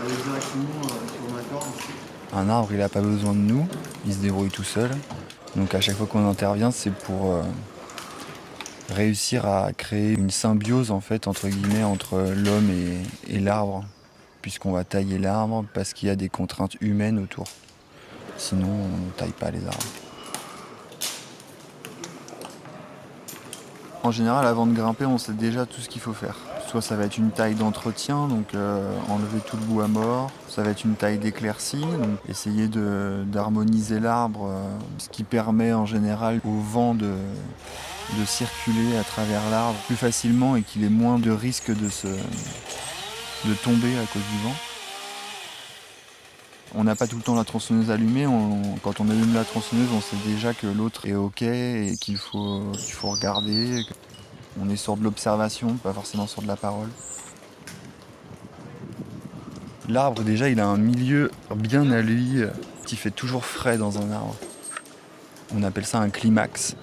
directement sur ma corde. Un arbre, il n'a pas besoin de nous, il se débrouille tout seul. Donc à chaque fois qu'on intervient, c'est pour réussir à créer une symbiose en fait entre guillemets entre l'homme et l'arbre, puisqu'on va tailler l'arbre parce qu'il y a des contraintes humaines autour. Sinon, on ne taille pas les arbres. En général, avant de grimper, on sait déjà tout ce qu'il faut faire. Soit ça va être une taille d'entretien, donc enlever tout le bout à mort. Ça va être une taille d'éclaircie, donc essayer d'harmoniser l'arbre, ce qui permet en général au vent de circuler à travers l'arbre plus facilement et qu'il ait moins de risque de tomber à cause du vent. On n'a pas tout le temps la tronçonneuse allumée. Quand on allume la tronçonneuse, on sait déjà que l'autre est OK et qu'il faut regarder. On est sur de l'observation, pas forcément sur de la parole. L'arbre, déjà, il a un milieu bien à lui qui fait toujours frais dans un arbre. On appelle ça un climax.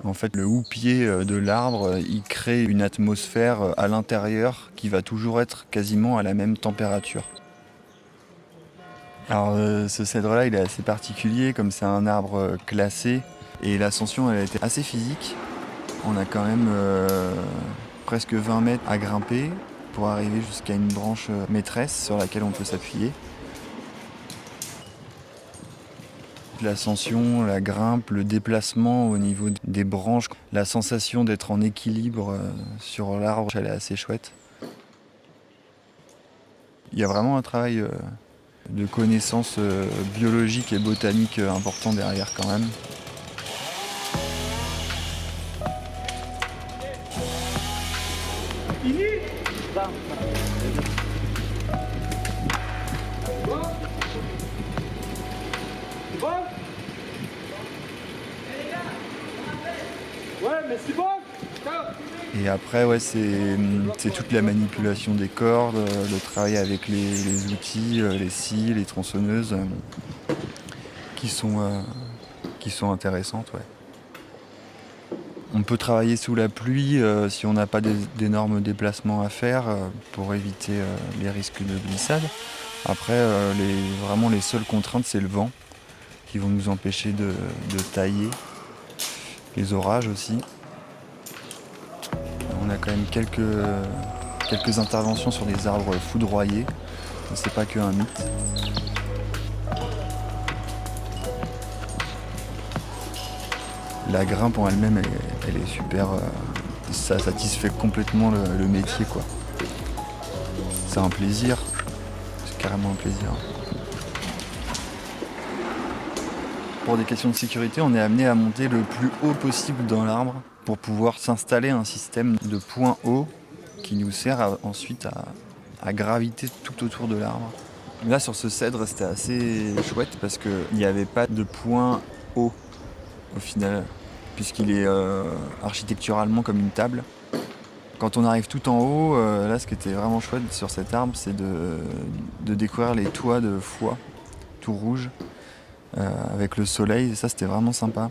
En fait, le houppier de l'arbre, il crée une atmosphère à l'intérieur qui va toujours être quasiment à la même température. Alors, ce cèdre-là, il est assez particulier, comme c'est un arbre classé. Et l'ascension, elle a été assez physique. On a quand même presque 20 mètres à grimper pour arriver jusqu'à une branche maîtresse sur laquelle on peut s'appuyer. L'ascension, la grimpe, le déplacement au niveau des branches, la sensation d'être en équilibre sur l'arbre, elle est assez chouette. Il y a vraiment un travail de connaissances biologiques et botaniques important derrière quand même. Et après, ouais, c'est toute la manipulation des cordes, le travail avec les outils, les scies, les tronçonneuses, qui sont intéressantes. Ouais. On peut travailler sous la pluie si on n'a pas d'énormes déplacements à faire pour éviter les risques de glissade. Après, vraiment les seules contraintes, c'est le vent qui vont nous empêcher de tailler. Les orages aussi. On a quand même quelques interventions sur des arbres foudroyés. C'est pas qu'un mythe. La grimpe en elle-même, elle est super. Ça satisfait complètement le métier, quoi. C'est un plaisir. C'est carrément un plaisir. Pour des questions de sécurité, on est amené à monter le plus haut possible dans l'arbre pour pouvoir s'installer un système de points hauts qui nous sert ensuite à graviter tout autour de l'arbre. Là, sur ce cèdre, c'était assez chouette parce qu'il n'y avait pas de point haut au final, puisqu'il est architecturalement comme une table. Quand on arrive tout en haut, là, ce qui était vraiment chouette sur cet arbre, c'est de découvrir les toits de foie, tout rouge, avec le soleil, et ça, c'était vraiment sympa.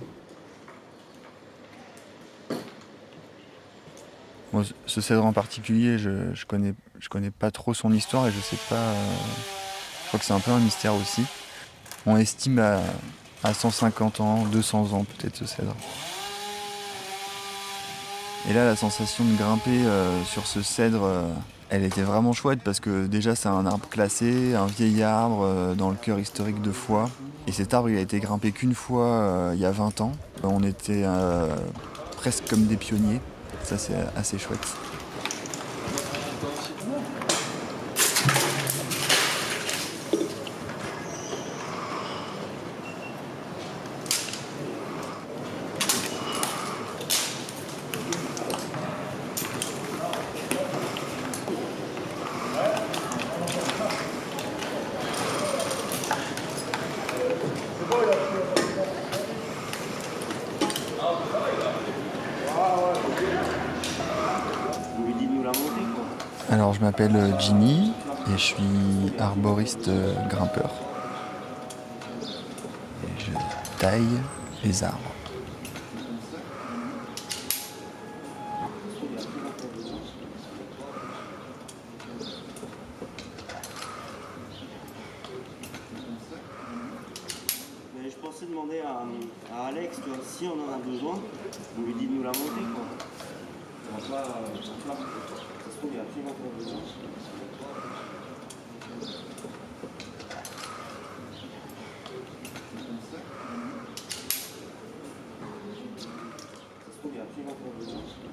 Bon, ce cèdre en particulier, je connais pas trop son histoire et je sais pas. Je crois que c'est un peu un mystère aussi. On estime à 150 ans, 200 ans peut-être ce cèdre. Et là, la sensation de grimper sur ce cèdre, elle était vraiment chouette parce que déjà c'est un arbre classé, un vieil arbre dans le cœur historique de Foix. Et cet arbre, il a été grimpé qu'une fois il y a 20 ans. On était presque comme des pionniers. Ça, c'est assez chouette. Alors, je m'appelle Jimmy et je suis arboriste grimpeur. Et je taille les arbres. demander à Alex, tu vois, si on en a besoin, on lui dit de nous la monter, quoi. On va pas, ça se trouve, il y a absolument pas besoin. Ça se trouve, il y a absolument pas besoin.